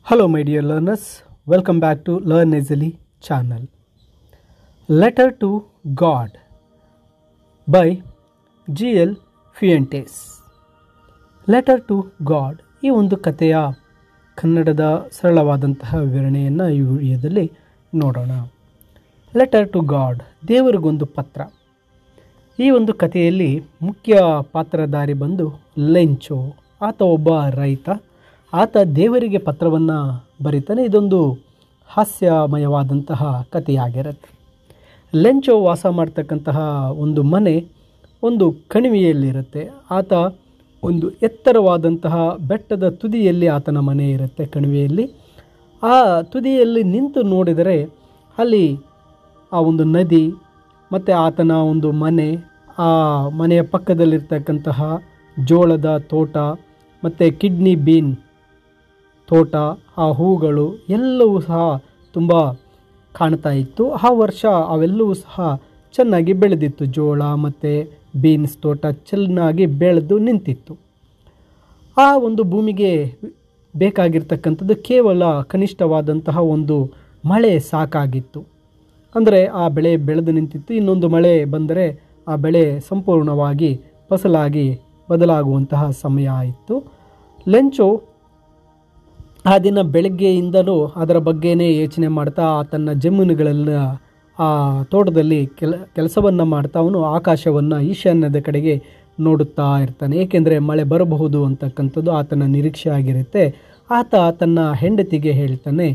Hello my dear learners, welcome back to Learn Easily channel. Letter to God by G.L. Fuentes. Letter to God ಈ ಒಂದು ಕಥೆಯ ಕನ್ನಡದ ಸರಳವಾದಂತಹ ವಿವರಣೆಯನ್ನು ಈ ವಿಡಿಯೋದಲ್ಲಿ ನೋಡೋಣ. ಲೆಟರ್ ಟು ಗಾಡ್, ದೇವರಿಗೊಂದು ಪತ್ರ. ಈ ಒಂದು ಕಥೆಯಲ್ಲಿ ಮುಖ್ಯ ಪಾತ್ರಧಾರಿ ಬಂದು ಲೆಂಚೋ. ಆತ ಒಬ್ಬ ರೈತ. ಆತ ದೇವರಿಗೆ ಪತ್ರವನ್ನು ಬರೀತಾನೆ. ಇದೊಂದು ಹಾಸ್ಯಮಯವಾದಂತಹ ಕಥೆಯಾಗಿರುತ್ತೆ. ಲೆಂಚೋ ವಾಸ ಮಾಡ್ತಕ್ಕಂತಹ ಒಂದು ಮನೆ ಒಂದು ಕಣಿವೆಯಲ್ಲಿರುತ್ತೆ. ಆತ ಒಂದು ಎತ್ತರವಾದಂತಹ ಬೆಟ್ಟದ ತುದಿಯಲ್ಲಿ ಆತನ ಮನೆ ಇರುತ್ತೆ. ಕಣಿವೆಯಲ್ಲಿ ಆ ತುದಿಯಲ್ಲಿ ನಿಂತು ನೋಡಿದರೆ ಅಲ್ಲಿ ಆ ಒಂದು ನದಿ ಮತ್ತು ಆತನ ಒಂದು ಮನೆ, ಆ ಮನೆಯ ಪಕ್ಕದಲ್ಲಿರ್ತಕ್ಕಂತಹ ಜೋಳದ ತೋಟ ಮತ್ತು ಕಿಡ್ನಿ ಬೀನ್ ತೋಟ, ಆ ಹೂಗಳು ಎಲ್ಲವೂ ಸಹ ತುಂಬ ಕಾಣ್ತಾ ಇತ್ತು. ಆ ವರ್ಷ ಅವೆಲ್ಲವೂ ಸಹ ಚೆನ್ನಾಗಿ ಬೆಳೆದಿತ್ತು. ಜೋಳ ಮತ್ತು ಬೀನ್ಸ್ ತೋಟ ಚೆನ್ನಾಗಿ ಬೆಳೆದು ನಿಂತಿತ್ತು. ಆ ಒಂದು ಭೂಮಿಗೆ ಬೇಕಾಗಿರ್ತಕ್ಕಂಥದ್ದು ಕೇವಲ ಕನಿಷ್ಠವಾದಂತಹ ಒಂದು ಮಳೆ ಸಾಕಾಗಿತ್ತು. ಅಂದರೆ ಆ ಬೆಳೆ ಬೆಳೆದು ನಿಂತಿತ್ತು. ಇನ್ನೊಂದು ಮಳೆ ಬಂದರೆ ಆ ಬೆಳೆ ಸಂಪೂರ್ಣವಾಗಿ ಫಸಲಾಗಿ ಬದಲಾಗುವಂತಹ ಸಮಯ ಆಯಿತು. ಲೆಂಚೋ ಆ ದಿನ ಬೆಳಗ್ಗೆಯಿಂದಲೂ ಅದರ ಬಗ್ಗೆನೇ ಯೋಚನೆ ಮಾಡ್ತಾ ತನ್ನ ಜಮೀನುಗಳೆಲ್ಲ ಆ ತೋಟದಲ್ಲಿ ಕೆಲಸವನ್ನು ಮಾಡ್ತಾ ಅವನು ಆಕಾಶವನ್ನು ಈಶಾನ್ಯದ ಕಡೆಗೆ ನೋಡುತ್ತಾ ಇರ್ತಾನೆ. ಏಕೆಂದರೆ ಮಳೆ ಬರಬಹುದು ಅಂತಕ್ಕಂಥದ್ದು ಆತನ ನಿರೀಕ್ಷೆ ಆಗಿರುತ್ತೆ. ಆತ ತನ್ನ ಹೆಂಡತಿಗೆ ಹೇಳ್ತಾನೆ,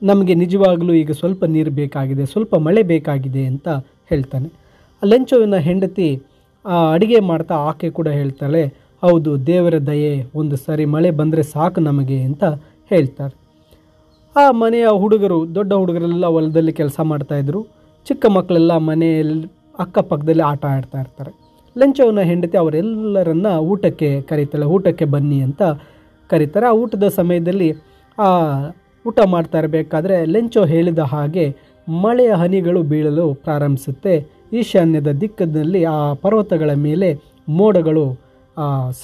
ನಮಗೆ ನಿಜವಾಗಲೂ ಈಗ ಸ್ವಲ್ಪ ನೀರು ಬೇಕಾಗಿದೆ, ಸ್ವಲ್ಪ ಮಳೆ ಬೇಕಾಗಿದೆ ಅಂತ ಹೇಳ್ತಾನೆ. ಲೆಂಚೋವಿನ ಹೆಂಡತಿ ಅಡುಗೆ ಮಾಡ್ತಾ ಆಕೆ ಕೂಡ ಹೇಳ್ತಾಳೆ, ಹೌದು, ದೇವರ ದಯೆ, ಒಂದು ಸಾರಿ ಮಳೆ ಬಂದರೆ ಸಾಕು ನಮಗೆ ಅಂತ ಹೇಳ್ತಾರೆ. ಆ ಮನೆಯ ಹುಡುಗರು, ದೊಡ್ಡ ಹುಡುಗರೆಲ್ಲ ಹೊಲದಲ್ಲಿ ಕೆಲಸ ಮಾಡ್ತಾಯಿದ್ರು. ಚಿಕ್ಕ ಮಕ್ಕಳೆಲ್ಲ ಮನೆಯಲ್ಲಿ ಅಕ್ಕಪಕ್ಕದಲ್ಲಿ ಆಟ ಆಡ್ತಾ ಇರ್ತಾರೆ. ಲೆಂಚೋವಿನ ಹೆಂಡತಿ ಅವರೆಲ್ಲರನ್ನ ಊಟಕ್ಕೆ ಕರೀತಾಳೆ. ಊಟಕ್ಕೆ ಬನ್ನಿ ಅಂತ ಕರೀತಾರೆ. ಆ ಊಟದ ಸಮಯದಲ್ಲಿ ಆ ಊಟ ಮಾಡ್ತಾ ಇರಬೇಕಾದ್ರೆ ಲೆಂಚೋ ಹೇಳಿದ ಹಾಗೆ ಮಳೆಯ ಹನಿಗಳು ಬೀಳಲು ಪ್ರಾರಂಭಿಸುತ್ತೆ. ಈಶಾನ್ಯದ ದಿಕ್ಕಿನಲ್ಲಿ ಆ ಪರ್ವತಗಳ ಮೇಲೆ ಮೋಡಗಳು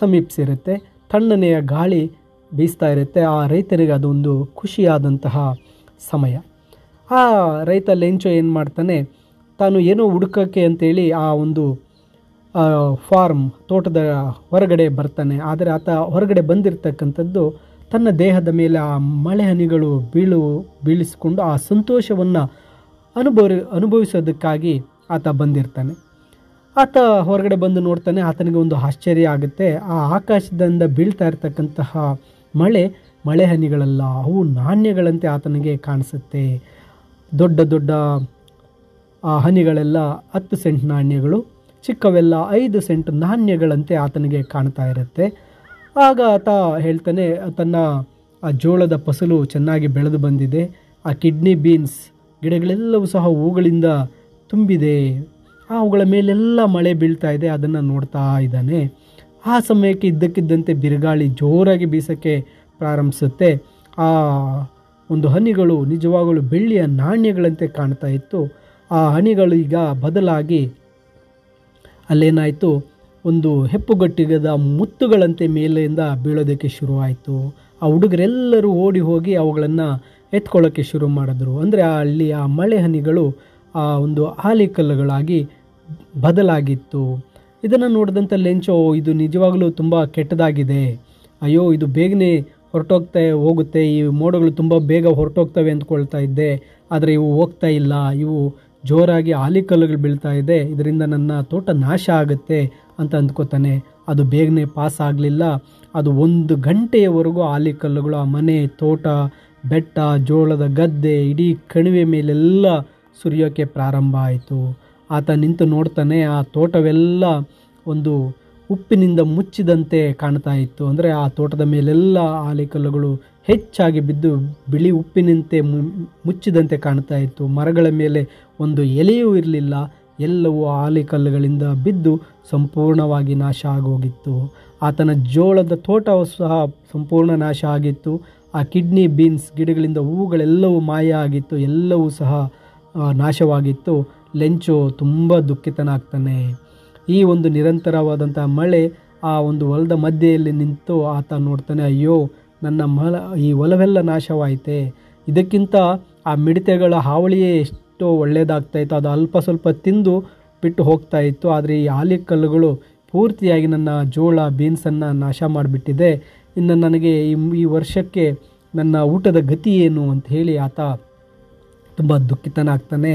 ಸಮೀಪಿಸಿರುತ್ತೆ. ತಣ್ಣನೆಯ ಗಾಳಿ ಬೀಸ್ತಾ ಇರುತ್ತೆ. ಆ ರೈತರಿಗೆ ಅದೊಂದು ಖುಷಿಯಾದಂತಹ ಸಮಯ. ಆ ರೈತ ಲೆಂಚೋ ಏನು ಮಾಡ್ತಾನೆ, ತಾನು ಏನೋ ಹುಡುಕಕ್ಕೆ ಅಂತೇಳಿ ಆ ಒಂದು ಫಾರ್ಮ್ ತೋಟದ ಹೊರಗಡೆ ಬರ್ತಾನೆ. ಆದರೆ ಆತ ಹೊರಗಡೆ ಬಂದಿರತಕ್ಕಂಥದ್ದು ತನ್ನ ದೇಹದ ಮೇಲೆ ಆ ಮಳೆ ಹನಿಗಳು ಬೀಳಿಸಿಕೊಂಡು ಆ ಸಂತೋಷವನ್ನು ಅನುಭವಿಸೋದಕ್ಕಾಗಿ ಆತ ಬಂದಿರ್ತಾನೆ. ಆತ ಹೊರಗಡೆ ಬಂದು ನೋಡ್ತಾನೆ. ಆತನಿಗೆ ಒಂದು ಆಶ್ಚರ್ಯ ಆಗುತ್ತೆ. ಆ ಆಕಾಶದಿಂದ ಬೀಳ್ತಾ ಇರ್ತಕ್ಕಂತಹ ಮಳೆ ಹನಿಗಳಲ್ಲ, ಅವು ನಾಣ್ಯಗಳಂತೆ ಆತನಿಗೆ ಕಾಣಿಸುತ್ತೆ. ದೊಡ್ಡ ದೊಡ್ಡ ಆ ಹನಿಗಳೆಲ್ಲ 10 ಸೆಂಟ್ ನಾಣ್ಯಗಳು, ಚಿಕ್ಕವೆಲ್ಲ 5 ಸೆಂಟ್ ನಾಣ್ಯಗಳಂತೆ ಆತನಿಗೆ ಕಾಣ್ತಾ ಇರುತ್ತೆ. ಆಗ ಆತ ಹೇಳ್ತಾನೆ, ತನ್ನ ಆ ಜೋಳದ ಫಸಲು ಚೆನ್ನಾಗಿ ಬೆಳೆದು ಬಂದಿದೆ, ಆ ಕಿಡ್ನಿ ಬೀನ್ಸ್ ಗಿಡಗಳೆಲ್ಲವೂ ಸಹ ಹೂಗಳಿಂದ ತುಂಬಿದೆ, ಅವುಗಳ ಮೇಲೆಲ್ಲ ಮಳೆ ಬೀಳ್ತಾ ಇದೆ, ಅದನ್ನು ನೋಡ್ತಾ ಇದ್ದಾನೆ. ಆ ಸಮಯಕ್ಕೆ ಇದ್ದಕ್ಕಿದ್ದಂತೆ ಬಿರುಗಾಳಿ ಜೋರಾಗಿ ಬೀಸೋಕ್ಕೆ ಪ್ರಾರಂಭಿಸುತ್ತೆ. ಆ ಒಂದು ಹನಿಗಳು ನಿಜವಾಗಲೂ ಬೆಳ್ಳಿಯ ನಾಣ್ಯಗಳಂತೆ ಕಾಣ್ತಾ ಇತ್ತು. ಆ ಹನಿಗಳು ಈಗ ಬದಲಾಗಿ ಅಲ್ಲೇನಾಯಿತು, ಒಂದು ಹೆಪ್ಪುಗಟ್ಟಿಗದ ಮುತ್ತುಗಳಂತೆ ಮೇಲೆಯಿಂದ ಬೀಳೋದಕ್ಕೆ ಶುರುವಾಯಿತು. ಆ ಹುಡುಗರೆಲ್ಲರೂ ಓಡಿ ಹೋಗಿ ಅವುಗಳನ್ನು ಎತ್ಕೊಳ್ಳೋಕ್ಕೆ ಶುರು ಮಾಡಿದ್ರು. ಅಂದರೆ ಅಲ್ಲಿ ಆ ಮಳೆ ಹನಿಗಳು ಆ ಒಂದು ಆಲಿಕಲ್ಲುಗಳಾಗಿ ಬದಲಾಗಿತ್ತು. ಇದನ್ನು ನೋಡಿದಂಥ ಲೆಂಚೋ, ಇದು ನಿಜವಾಗಲೂ ತುಂಬ ಕೆಟ್ಟದಾಗಿದೆ, ಅಯ್ಯೋ ಇದು ಬೇಗನೆ ಹೋಗುತ್ತೆ, ಈ ಮೋಡಗಳು ತುಂಬ ಬೇಗ ಹೊರಟೋಗ್ತವೆ ಅಂದ್ಕೊಳ್ತಾ ಇದ್ದೆ, ಆದರೆ ಇವು ಹೋಗ್ತಾ ಇಲ್ಲ, ಇವು ಜೋರಾಗಿ ಆಲಿಕಲ್ಲುಗಳು ಬೀಳ್ತಾ ಇದೆ, ಇದರಿಂದ ನನ್ನ ತೋಟ ನಾಶ ಆಗುತ್ತೆ ಅಂತ ಅಂದ್ಕೋತಾನೆ. ಅದು ಬೇಗನೆ ಪಾಸ್ ಆಗಲಿಲ್ಲ. ಅದು 1 ಗಂಟೆಯವರೆಗೂ ಆಲಿಕಲ್ಲುಗಳು ಆ ಮನೆ, ತೋಟ, ಬೆಟ್ಟ, ಜೋಳದ ಗದ್ದೆ, ಇಡೀ ಕಣಿವೆ ಮೇಲೆಲ್ಲ ಸುರಿಯೋಕ್ಕೆ ಪ್ರಾರಂಭ ಆಯಿತು. ಆತ ನಿಂತು ನೋಡ್ತಾನೆ. ಆ ತೋಟವೆಲ್ಲ ಒಂದು ಉಪ್ಪಿನಿಂದ ಮುಚ್ಚಿದಂತೆ ಕಾಣ್ತಾ ಇತ್ತು. ಅಂದರೆ ಆ ತೋಟದ ಮೇಲೆಲ್ಲ ಆಲಿಕಲ್ಲುಗಳು ಹೆಚ್ಚಾಗಿ ಬಿದ್ದು ಬಿಳಿ ಉಪ್ಪಿನಂತೆ ಮುಚ್ಚಿದಂತೆ ಕಾಣ್ತಾ ಇತ್ತು. ಮರಗಳ ಮೇಲೆ ಒಂದು ಎಲೆಯೂ ಇರಲಿಲ್ಲ. ಎಲ್ಲವೂ ಆಲಿಕಲ್ಲುಗಳಿಂದ ಬಿದ್ದು ಸಂಪೂರ್ಣವಾಗಿ ನಾಶ ಆಗೋಗಿತ್ತು. ಆತನ ಜೋಳದ ತೋಟವು ಸಹ ಸಂಪೂರ್ಣ ನಾಶ ಆಗಿತ್ತು. ಆ ಕಿಡ್ನಿ ಬೀನ್ಸ್ ಗಿಡಗಳಿಂದ ಹೂಗಳೆಲ್ಲವೂ ಮಾಯ ಆಗಿತ್ತು. ಎಲ್ಲವೂ ಸಹ ನಾಶವಾಗಿತ್ತು. ಲೆಂಚೋ ತುಂಬ ದುಃಖಿತನಾಗ್ತಾನೆ. ಈ ಒಂದು ನಿರಂತರವಾದಂಥ ಮಳೆ ಆ ಒಂದು ಹೊಲದ ಮಧ್ಯೆಯಲ್ಲಿ ನಿಂತು ಆತ ನೋಡ್ತಾನೆ, ಅಯ್ಯೋ ನನ್ನ ಈ ಹೊಲವೆಲ್ಲ ನಾಶವಾಯಿತೆ, ಇದಕ್ಕಿಂತ ಆ ಮಿಡತೆಗಳ ಹಾವಳಿಯೇ ಎಷ್ಟೋ ಒಳ್ಳೆಯದಾಗ್ತಾಯಿತ್ತು, ಅದು ಅಲ್ಪ ಸ್ವಲ್ಪ ತಿಂದು ಬಿಟ್ಟು ಹೋಗ್ತಾ ಇತ್ತು. ಆದರೆ ಈ ಆಲಿಕಲ್ಲುಗಳು ಪೂರ್ತಿಯಾಗಿ ನನ್ನ ಜೋಳ ಬೀನ್ಸನ್ನು ನಾಶ ಮಾಡಿಬಿಟ್ಟಿದೆ. ಇನ್ನು ನನಗೆ ಈ ವರ್ಷಕ್ಕೆ ನನ್ನ ಊಟದ ಗತಿ ಏನು ಅಂತ ಹೇಳಿ ಆತ ತುಂಬ ದುಃಖಿತನಾಗ್ತಾನೆ.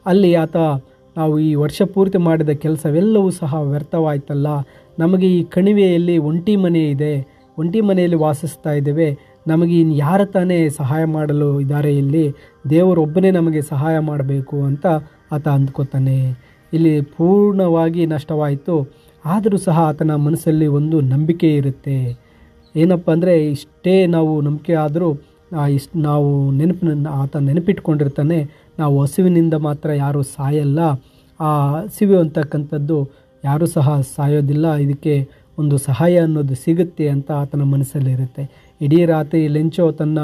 ಅಲ್ಲಿ ಆತ ನಾವು ಈ ವರ್ಷ ಪೂರ್ತಿ ಮಾಡಿದ ಕೆಲಸವೆಲ್ಲವೂ ಸಹ ವ್ಯರ್ಥವಾಯ್ತಲ್ಲ, ನಮಗೆ ಈ ಕಣಿವೆಯಲ್ಲಿ ಒಂಟಿ ಮನೆ ಇದೆ, ಒಂಟಿ ಮನೆಯಲ್ಲಿ ವಾಸಿಸ್ತಾ ಇದ್ದೇವೆ, ನಮಗೆ ಇನ್ನು ಯಾರ ತಾನೇ ಸಹಾಯ ಮಾಡಲು ಇದ್ದಾರೆ, ಇಲ್ಲಿ ದೇವರೊಬ್ಬನೇ ನಮಗೆ ಸಹಾಯ ಮಾಡಬೇಕು ಅಂತ ಆತ ಅಂದ್ಕೋತಾನೆ. ಇಲ್ಲಿ ಪೂರ್ಣವಾಗಿ ನಷ್ಟವಾಯಿತು. ಆದರೂ ಸಹ ಆತನ ಮನಸ್ಸಲ್ಲಿ ಒಂದು ನಂಬಿಕೆ ಇರುತ್ತೆ. ಏನಪ್ಪ ಅಂದರೆ, ಇಷ್ಟೇ ನಾವು ನಂಬಿಕೆ ಆದರೂ ನಾವು ಆತ ನೆನಪಿಟ್ಕೊಂಡಿರ್ತಾನೆ, ನಾವು ಹಸಿವಿನಿಂದ ಮಾತ್ರ ಯಾರೂ ಸಾಯಲ್ಲ, ಆ ಹಸಿವು ಅಂತಕ್ಕಂಥದ್ದು ಯಾರೂ ಸಹ ಸಾಯೋದಿಲ್ಲ, ಇದಕ್ಕೆ ಒಂದು ಸಹಾಯ ಅನ್ನೋದು ಸಿಗುತ್ತೆ ಅಂತ ಆತನ ಮನಸ್ಸಲ್ಲಿರುತ್ತೆ. ಇಡೀ ರಾತ್ರಿ ಲೆಂಚೋ ತನ್ನ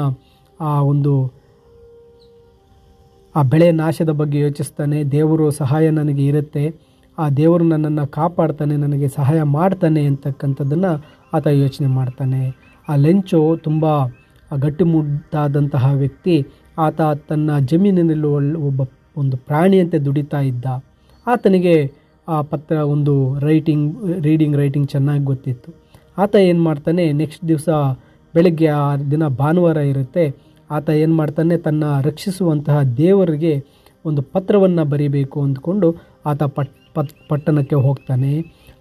ಆ ಬೆಳೆ ನಾಶದ ಬಗ್ಗೆ ಯೋಚಿಸ್ತಾನೆ. ದೇವರು ಸಹಾಯ ನನಗೆ ಇರುತ್ತೆ, ಆ ದೇವರು ನನ್ನನ್ನು ಕಾಪಾಡ್ತಾನೆ, ನನಗೆ ಸಹಾಯ ಮಾಡ್ತಾನೆ ಅಂತಕ್ಕಂಥದ್ದನ್ನು ಆತ ಯೋಚನೆ ಮಾಡ್ತಾನೆ. ಆ ಲೆಂಚೋ ತುಂಬ ಗಟ್ಟಿಮುಟ್ಟಾದಂತಹ ವ್ಯಕ್ತಿ. ಆತ ತನ್ನ ಜಮೀನಿನಲ್ಲಿ ಒಂದು ಪ್ರಾಣಿಯಂತೆ ದುಡಿತಾ ಇದ್ದ. ಆತನಿಗೆ ಆ ಪತ್ರ ರೀಡಿಂಗ್ ರೈಟಿಂಗ್ ಚೆನ್ನಾಗಿ ಗೊತ್ತಿತ್ತು. ಆತ ಏನು ಮಾಡ್ತಾನೆ, ನೆಕ್ಸ್ಟ್ ದಿವಸ ಬೆಳಗ್ಗೆ, ಆ ದಿನ ಭಾನುವಾರ ಇರುತ್ತೆ, ಆತ ಏನು ಮಾಡ್ತಾನೆ, ತನ್ನ ರಕ್ಷಿಸುವಂತಹ ದೇವರಿಗೆ ಒಂದು ಪತ್ರವನ್ನು ಬರೀಬೇಕು ಅಂದ್ಕೊಂಡು ಆತ ಪಟ್ಟಣಕ್ಕೆ ಹೋಗ್ತಾನೆ.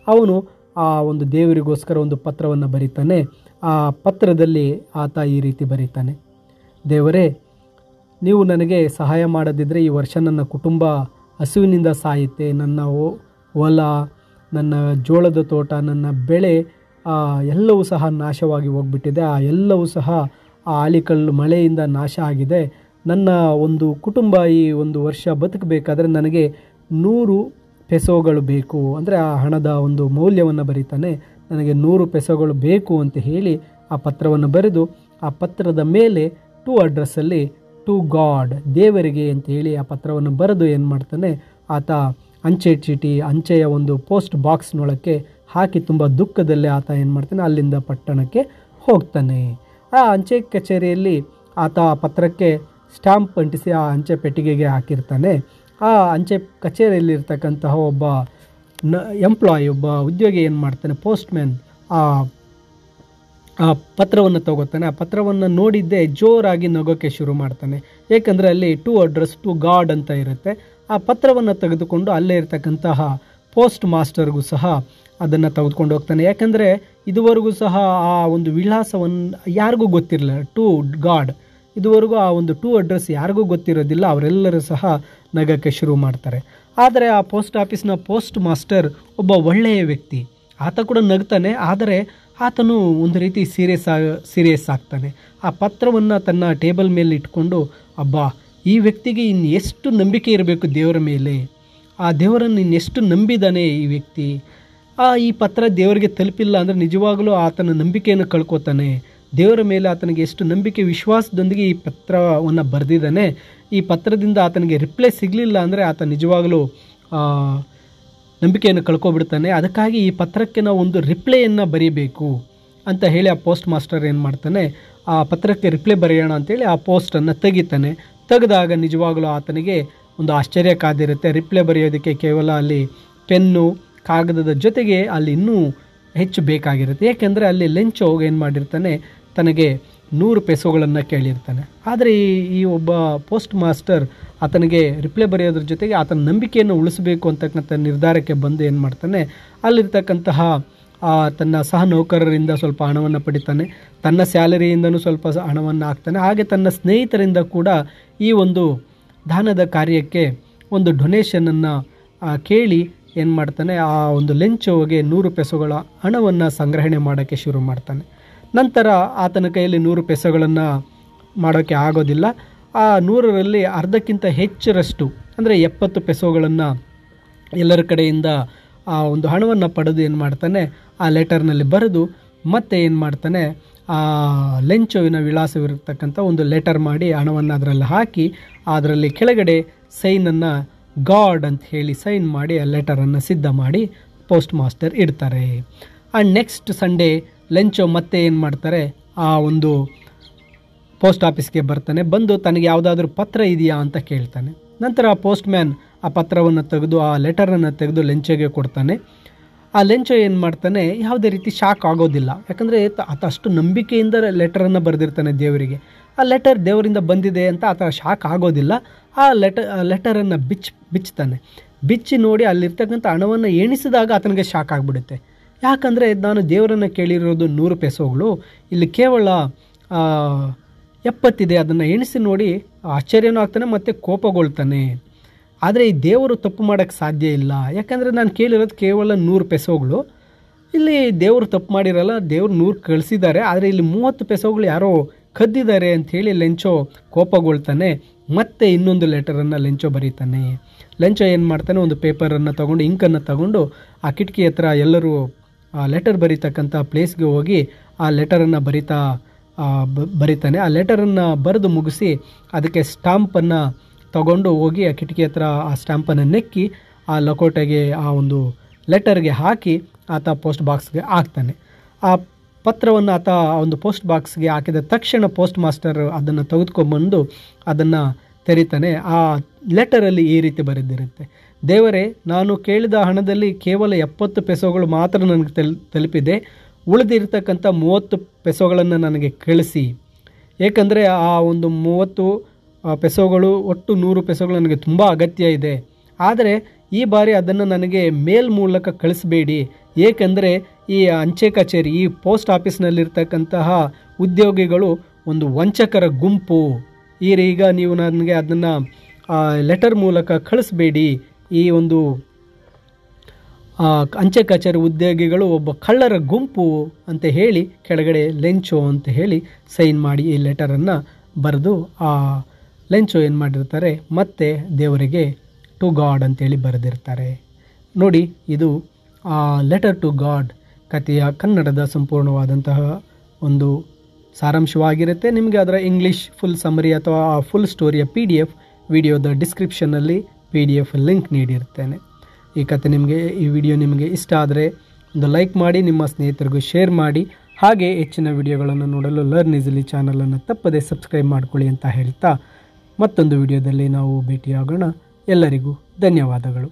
ಅವನು ಆ ಒಂದು ದೇವರಿಗೋಸ್ಕರ ಒಂದು ಪತ್ರವನ್ನು ಬರೀತಾನೆ. ಆ ಪತ್ರದಲ್ಲಿ ಆತ ಈ ರೀತಿ ಬರೀತಾನೆ: ದೇವರೇ, ನೀವು ನನಗೆ ಸಹಾಯ ಮಾಡದಿದ್ದರೆ ಈ ವರ್ಷ ನನ್ನ ಕುಟುಂಬ ಹಸುವಿನಿಂದ ಸಾಯುತ್ತೆ. ನನ್ನ ಹೊಲ, ನನ್ನ ಜೋಳದ ತೋಟ, ನನ್ನ ಬೆಳೆ ಎಲ್ಲವೂ ಸಹ ನಾಶವಾಗಿ ಹೋಗ್ಬಿಟ್ಟಿದೆ. ಆ ಎಲ್ಲವೂ ಸಹ ಆ ಆಲಿಕಲ್ಲು ಮಳೆಯಿಂದ ನಾಶ ಆಗಿದೆ. ನನ್ನ ಒಂದು ಕುಟುಂಬ ಈ ಒಂದು ವರ್ಷ ಬದುಕಬೇಕಾದ್ರೆ ನನಗೆ 100 ಪೆಸೋಗಳು ಬೇಕು. ಅಂದರೆ ಆ ಹಣದ ಒಂದು ಮೌಲ್ಯವನ್ನು ಬರೀತಾನೆ. ನನಗೆ 100 ಪೆಸೋಗಳು ಬೇಕು ಅಂತ ಹೇಳಿ ಆ ಪತ್ರವನ್ನು ಬರೆದು, ಆ ಪತ್ರದ ಮೇಲೆ ಟು ಅಡ್ರೆಸ್ಸಲ್ಲಿ ಟು ಗಾಡ್, ದೇವರಿಗೆ ಅಂತ ಹೇಳಿ ಆ ಪತ್ರವನ್ನು ಬರೆದು ಏನು ಮಾಡ್ತಾನೆ, ಆತ ಅಂಚೆಯ ಒಂದು ಪೋಸ್ಟ್ ಬಾಕ್ಸ್ನೊಳಕ್ಕೆ ಹಾಕಿ ತುಂಬ ದುಃಖದಲ್ಲೇ ಆತ ಏನು ಮಾಡ್ತಾನೆ, ಅಲ್ಲಿಂದ ಪಟ್ಟಣಕ್ಕೆ ಹೋಗ್ತಾನೆ. ಆ ಅಂಚೆ ಕಚೇರಿಯಲ್ಲಿ ಆತ ಆ ಪತ್ರಕ್ಕೆ ಸ್ಟ್ಯಾಂಪ್ ಅಂಟಿಸಿ ಆ ಅಂಚೆ ಪೆಟ್ಟಿಗೆಗೆ ಹಾಕಿರ್ತಾನೆ. ಆ ಅಂಚೆ ಕಚೇರಿಯಲ್ಲಿರ್ತಕ್ಕಂತಹ ಒಬ್ಬ ಒಬ್ಬ ಉದ್ಯೋಗಿ ಏನು ಮಾಡ್ತಾನೆ, ಪೋಸ್ಟ್ಮ್ಯಾನ್, ಆ ಪತ್ರವನ್ನು ತಗೋತಾನೆ. ಆ ಪತ್ರವನ್ನು ನೋಡಿದ್ದೇ ಜೋರಾಗಿ ನಗೋಕ್ಕೆ ಶುರು ಮಾಡ್ತಾನೆ. ಏಕೆಂದರೆ ಅಲ್ಲಿ ಟು ಅಡ್ರೆಸ್ ಟು ಗಾಡ್ ಅಂತ ಇರುತ್ತೆ. ಆ ಪತ್ರವನ್ನು ತೆಗೆದುಕೊಂಡು ಅಲ್ಲೇ ಇರ್ತಕ್ಕಂತಹ ಪೋಸ್ಟ್ ಮಾಸ್ಟರ್ಗೂ ಸಹ ಅದನ್ನು ತೆಗೆದುಕೊಂಡು ಹೋಗ್ತಾನೆ. ಯಾಕಂದರೆ ಇದುವರೆಗೂ ಸಹ ಆ ಒಂದು ವಿಳಾಸವನ್ನು ಯಾರಿಗೂ ಗೊತ್ತಿರಲಿಲ್ಲ, ಟು ಗಾಡ್, ಇದುವರೆಗೂ ಆ ಒಂದು ಟು ಅಡ್ರೆಸ್ ಯಾರಿಗೂ ಗೊತ್ತಿರೋದಿಲ್ಲ. ಅವರೆಲ್ಲರೂ ಸಹ ನಗಕ್ಕೆ ಶುರು ಮಾಡ್ತಾರೆ. ಆದರೆ ಆ ಪೋಸ್ಟ್ ಆಫೀಸ್ನ ಪೋಸ್ಟ್ ಮಾಸ್ಟರ್ ಒಬ್ಬ ಒಳ್ಳೆಯ ವ್ಯಕ್ತಿ. ಆತ ಕೂಡ ನಗ್ತಾನೆ, ಆದರೆ ಆತನು ಒಂದು ರೀತಿ ಸೀರಿಯಸ್ ಆಗ್ತಾನೆ. ಆ ಪತ್ರವನ್ನು ತನ್ನ ಟೇಬಲ್ ಮೇಲೆ ಇಟ್ಕೊಂಡು, ಅಬ್ಬಾ, ಈ ವ್ಯಕ್ತಿಗೆ ಇನ್ನೆಷ್ಟು ನಂಬಿಕೆ ಇರಬೇಕು ದೇವರ ಮೇಲೆ, ಆ ದೇವರನ್ನು ಇನ್ನೆಷ್ಟು ನಂಬಿದ್ದಾನೆ ಈ ವ್ಯಕ್ತಿ. ಈ ಪತ್ರ ದೇವರಿಗೆ ತಲುಪಿಲ್ಲ ಅಂದರೆ ನಿಜವಾಗಲೂ ಆತನ ನಂಬಿಕೆಯನ್ನು ಕಳ್ಕೊತಾನೆ. ದೇವರ ಮೇಲೆ ಆತನಿಗೆ ಎಷ್ಟು ನಂಬಿಕೆ ವಿಶ್ವಾಸದೊಂದಿಗೆ ಈ ಪತ್ರವನ್ನು ಬರೆದಿದ್ದಾನೆ. ಈ ಪತ್ರದಿಂದ ಆತನಿಗೆ ರಿಪ್ಲೈ ಸಿಗಲಿಲ್ಲ ಅಂದರೆ ಆತ ನಿಜವಾಗಲೂ ನಂಬಿಕೆಯನ್ನು ಕಳ್ಕೊಬಿಡ್ತಾನೆ. ಅದಕ್ಕಾಗಿ ಈ ಪತ್ರಕ್ಕೆ ನಾವು ಒಂದು ರಿಪ್ಲೈಯನ್ನು ಬರೀಬೇಕು ಅಂತ ಹೇಳಿ ಆ ಪೋಸ್ಟ್ ಮಾಸ್ಟರ್ ಏನು ಮಾಡ್ತಾನೆ, ಆ ಪತ್ರಕ್ಕೆ ರಿಪ್ಲೈ ಬರೆಯೋಣ ಅಂತೇಳಿ ಆ ಪೋಸ್ಟನ್ನು ತೆಗಿತಾನೆ. ತೆಗೆದಾಗ ನಿಜವಾಗಲೂ ಆತನಿಗೆ ಒಂದು ಆಶ್ಚರ್ಯ ಕಾದಿರುತ್ತೆ. ರಿಪ್ಲೈ ಬರೆಯೋದಕ್ಕೆ ಕೇವಲ ಅಲ್ಲಿ ಪೆನ್ನು, ಕಾಗದದ ಜೊತೆಗೆ ಅಲ್ಲಿ ಇನ್ನೂ ಹೆಚ್ಚು ಬೇಕಾಗಿರುತ್ತೆ. ಏಕೆಂದರೆ ಅಲ್ಲಿ ಲೆಂಚೋ ಏನು ಮಾಡಿರ್ತಾನೆ, ತನಗೆ 100 ಪೆಸೋಗಳನ್ನು ಕೇಳಿರ್ತಾನೆ. ಆದರೆ ಈ ಒಬ್ಬ ಪೋಸ್ಟ್ ಮಾಸ್ಟರ್ ಆತನಿಗೆ ರಿಪ್ಲೈ ಬರೆಯೋದ್ರ ಜೊತೆಗೆ ಆತನ ನಂಬಿಕೆಯನ್ನು ಉಳಿಸಬೇಕು ಅಂತಕ್ಕಂಥ ನಿರ್ಧಾರಕ್ಕೆ ಬಂದು ಏನು ಮಾಡ್ತಾನೆ, ಅಲ್ಲಿರ್ತಕ್ಕಂತಹ ತನ್ನ ಸಹ ನೌಕರರಿಂದ ಸ್ವಲ್ಪ ಹಣವನ್ನು ಪಡಿತಾನೆ, ತನ್ನ ಸ್ಯಾಲರಿಯಿಂದನೂ ಸ್ವಲ್ಪ ಹಣವನ್ನು ಹಾಕ್ತಾನೆ. ಹಾಗೆ ತನ್ನ ಸ್ನೇಹಿತರಿಂದ ಕೂಡ ಈ ಒಂದು ದಾನದ ಕಾರ್ಯಕ್ಕೆ ಒಂದು ಡೊನೇಷನನ್ನು ಕೇಳಿ ಏನು ಮಾಡ್ತಾನೆ, ಆ ಒಂದು ಲೆಂಚೋಗೆ 100 ಪೆಸೋಗಳ ಹಣವನ್ನು ಸಂಗ್ರಹಣೆ ಮಾಡೋಕ್ಕೆ ಶುರು ಮಾಡ್ತಾನೆ. ನಂತರ ಆತನ ಕೈಯಲ್ಲಿ 100 ಪೆಸೋಗಳನ್ನು ಮಾಡೋಕ್ಕೆ ಆಗೋದಿಲ್ಲ. ಆ 100ರಲ್ಲಿ ಅರ್ಧಕ್ಕಿಂತ ಹೆಚ್ಚರಷ್ಟು ಅಂದರೆ 70 ಪೆಸೋಗಳನ್ನು ಎಲ್ಲರ ಕಡೆಯಿಂದ ಆ ಒಂದು ಹಣವನ್ನು ಪಡೆದು ಏನು ಮಾಡ್ತಾನೆ, ಆ ಲೆಟರ್ನಲ್ಲಿ ಬರೆದು ಮತ್ತೆ ಏನು ಮಾಡ್ತಾನೆ, ಆ ಲೆಂಚೋವಿನ ವಿಳಾಸವಿರತಕ್ಕಂಥ ಒಂದು ಲೆಟರ್ ಮಾಡಿ ಹಣವನ್ನು ಅದರಲ್ಲಿ ಹಾಕಿ ಅದರಲ್ಲಿ ಕೆಳಗಡೆ ಸೈನನ್ನು ಗಾಡ್ ಅಂತ ಹೇಳಿ ಸೈನ್ ಮಾಡಿ ಆ ಲೆಟರನ್ನು ಸಿದ್ಧ ಮಾಡಿ ಪೋಸ್ಟ್ ಮಾಸ್ಟರ್ ಇಡ್ತಾರೆ. ಆ್ಯಂಡ್ ನೆಕ್ಸ್ಟ್ ಸಂಡೇ ಲೆಂಚೋ ಮತ್ತೆ ಏನು ಮಾಡ್ತಾರೆ, ಆ ಒಂದು ಪೋಸ್ಟ್ ಆಫೀಸ್ಗೆ ಬರ್ತಾನೆ. ಬಂದು ತನಗೆ ಯಾವುದಾದ್ರೂ ಪತ್ರ ಇದೆಯಾ ಅಂತ ಕೇಳ್ತಾನೆ. ನಂತರ ಆ ಪೋಸ್ಟ್ ಮ್ಯಾನ್ ಆ ಪತ್ರವನ್ನು ತೆಗೆದು ಆ ಲೆಟರನ್ನು ತೆಗೆದು ಲೆಂಚೋಗೆ ಕೊಡ್ತಾನೆ. ಆ ಲೆಂಚೋ ಏನು ಮಾಡ್ತಾನೆ, ಯಾವುದೇ ರೀತಿ ಶಾಕ್ ಆಗೋದಿಲ್ಲ. ಯಾಕಂದರೆ ಆತ ಅಷ್ಟು ನಂಬಿಕೆಯಿಂದ ಲೆಟರನ್ನು ಬರೆದಿರ್ತಾನೆ ದೇವರಿಗೆ. ಆ ಲೆಟರ್ ದೇವರಿಂದ ಬಂದಿದೆ ಅಂತ ಆತ ಶಾಕ್ ಆಗೋದಿಲ್ಲ. ಆ ಲೆಟರನ್ನು ಬಿಚ್ತಾನೆ. ಬಿಚ್ಚಿ ನೋಡಿ ಅಲ್ಲಿರ್ತಕ್ಕಂಥ ಹಣವನ್ನು ಎಣಿಸಿದಾಗ ಆತನಿಗೆ ಶಾಕ್ ಆಗಿಬಿಡುತ್ತೆ. ಯಾಕಂದರೆ ನಾನು ದೇವರನ್ನು ಕೇಳಿರೋದು 100 ಪೈಸೆಗಳು, ಇಲ್ಲಿ ಕೇವಲ 70 ಅದನ್ನು ಎಣಿಸಿ ನೋಡಿ ಆಶ್ಚರ್ಯನೂ ಆಗ್ತಾನೆ ಮತ್ತು ಕೋಪಗೊಳ್ತಾನೆ. ಆದರೆ ಈ ದೇವರು ತಪ್ಪು ಮಾಡೋಕ್ಕೆ ಸಾಧ್ಯ ಇಲ್ಲ. ಯಾಕಂದರೆ ನಾನು ಕೇಳಿರೋದು ಕೇವಲ 100 ಪೈಸೆಗಳು, ಇಲ್ಲಿ ದೇವರು ತಪ್ಪು ಮಾಡಿರಲ್ಲ, ದೇವರು 100 ಕಳಿಸಿದ್ದಾರೆ, ಆದರೆ ಇಲ್ಲಿ 30 ಪೈಸೆಗಳು ಯಾರೋ ಕದ್ದಿದ್ದಾರೆ ಅಂಥೇಳಿ ಲೆಂಚೋ ಕೋಪಗೊಳ್ತಾನೆ. ಮತ್ತೆ ಇನ್ನೊಂದು ಲೆಟರನ್ನು ಲೆಂಚೋ ಬರೀತಾನೆ. ಲೆಂಚೋ ಏನು ಮಾಡ್ತಾನೆ, ಒಂದು ಪೇಪರನ್ನು ತಗೊಂಡು ಇಂಕನ್ನು ತಗೊಂಡು ಆ ಕಿಟಕಿ ಹತ್ರ ಎಲ್ಲರೂ ಆ ಲೆಟರ್ ಬರೀತಕ್ಕಂಥ ಪ್ಲೇಸ್ಗೆ ಹೋಗಿ ಆ ಲೆಟರನ್ನು ಬರೀತಾನೆ. ಆ ಲೆಟರನ್ನು ಬರೆದು ಮುಗಿಸಿ ಅದಕ್ಕೆ ಸ್ಟಾಂಪನ್ನು ತಗೊಂಡು ಹೋಗಿ ಆ ಕಿಟಕಿ ಹತ್ರ ಆ ಸ್ಟ್ಯಾಂಪನ್ನು ನೆಕ್ಕಿ ಆ ಲಕೋಟೆಗೆ ಆ ಒಂದು ಲೆಟರ್ಗೆ ಹಾಕಿ ಆತ ಪೋಸ್ಟ್ ಬಾಕ್ಸ್ಗೆ ಹಾಕ್ತಾನೆ. ಆ ಪತ್ರವನ್ನು ಆತ ಆ ಒಂದು ಪೋಸ್ಟ್ ಬಾಕ್ಸ್ಗೆ ಹಾಕಿದ ತಕ್ಷಣ ಪೋಸ್ಟ್ ಮಾಸ್ಟರ್ ಅದನ್ನು ತೆಗೆದುಕೊಂಡ್ಬಂದು ಅದನ್ನು ತೆರಿತಾನೆ. ಆ ಲೆಟರಲ್ಲಿ ಈ ರೀತಿ ಬರೆದಿರುತ್ತೆ: ದೇವರೇ, ನಾನು ಕೇಳಿದ ಹಣದಲ್ಲಿ ಕೇವಲ 70 ಪೈಸೆಗಳು ಮಾತ್ರ ನನಗೆ ತಲುಪಿದೆ. ಉಳಿದಿರ್ತಕ್ಕಂಥ 30 ಪೈಸೆಗಳನ್ನು ನನಗೆ ಕಳಿಸಿ. ಏಕೆಂದರೆ ಆ ಒಂದು 30 ಪೈಸೆಗಳು ಒಟ್ಟು 100 ಪೈಸೆಗಳು ನನಗೆ ತುಂಬ ಅಗತ್ಯ ಇದೆ. ಆದರೆ ಈ ಬಾರಿ ಅದನ್ನು ನನಗೆ ಮೇಲ್ ಮೂಲಕ ಕಳಿಸಬೇಡಿ. ಏಕೆಂದರೆ ಈ ಅಂಚೆ ಕಚೇರಿ, ಈ ಪೋಸ್ಟ್ ಆಫೀಸ್ನಲ್ಲಿರ್ತಕ್ಕಂತಹ ಉದ್ಯೋಗಿಗಳು ಒಂದು ವಂಚಕರ ಗುಂಪು. ಈಗ ನೀವು ನನಗೆ ಅದನ್ನು ಲೆಟರ್ ಮೂಲಕ ಕಳಿಸಬೇಡಿ. ಈ ಒಂದು ಅಂಚೆ ಕಚೇರಿ ಉದ್ಯೋಗಿಗಳು ಒಬ್ಬ ಕಳ್ಳರ ಗುಂಪು ಅಂತ ಹೇಳಿ ಕೆಳಗಡೆ ಲೆಂಚೋ ಅಂತ ಹೇಳಿ ಸೈನ್ ಮಾಡಿ ಈ ಲೆಟರನ್ನು ಬರೆದು ಆ ಲೆಂಚೋ ಏನು ಮಾಡಿರ್ತಾರೆ, ಮತ್ತೆ ದೇವರಿಗೆ ಟು ಗಾಡ್ ಅಂತೇಳಿ ಬರೆದಿರ್ತಾರೆ. ನೋಡಿ, ಇದು ಲೆಟರ್ ಟು ಗಾಡ್ ಕಥೆಯ ಕನ್ನಡದ ಸಂಪೂರ್ಣವಾದಂತಹ ಒಂದು ಸಾರಾಂಶವಾಗಿರುತ್ತೆ. ನಿಮಗೆ ಅದರ ಇಂಗ್ಲೀಷ್ ಫುಲ್ ಸಮರಿ ಅಥವಾ ಆ ಫುಲ್ ಸ್ಟೋರಿಯ PDF ವಿಡಿಯೋದ ಡಿಸ್ಕ್ರಿಪ್ಷನ್ನಲ್ಲಿ PDF ಲಿಂಕ್ ನೀಡಿರ್ತೇನೆ. ಈ ವಿಡಿಯೋ ನಿಮಗೆ ಇಷ್ಟ ಆದರೆ ಒಂದು ಲೈಕ್ ಮಾಡಿ, ನಿಮ್ಮ ಸ್ನೇಹಿತರಿಗೂ ಶೇರ್ ಮಾಡಿ. ಹಾಗೆ ಹೆಚ್ಚಿನ ವಿಡಿಯೋಗಳನ್ನು ನೋಡಲು ಲರ್ನ್ ಈಸಿಲಿ ಚಾನಲನ್ನು ತಪ್ಪದೆ ಸಬ್ಸ್ಕ್ರೈಬ್ ಮಾಡ್ಕೊಳ್ಳಿ ಅಂತ ಹೇಳ್ತಾ ಮತ್ತೊಂದು ವಿಡಿಯೋದಲ್ಲಿ ನಾವು ಭೇಟಿಯಾಗೋಣ. ಎಲ್ಲರಿಗೂ ಧನ್ಯವಾದಗಳು.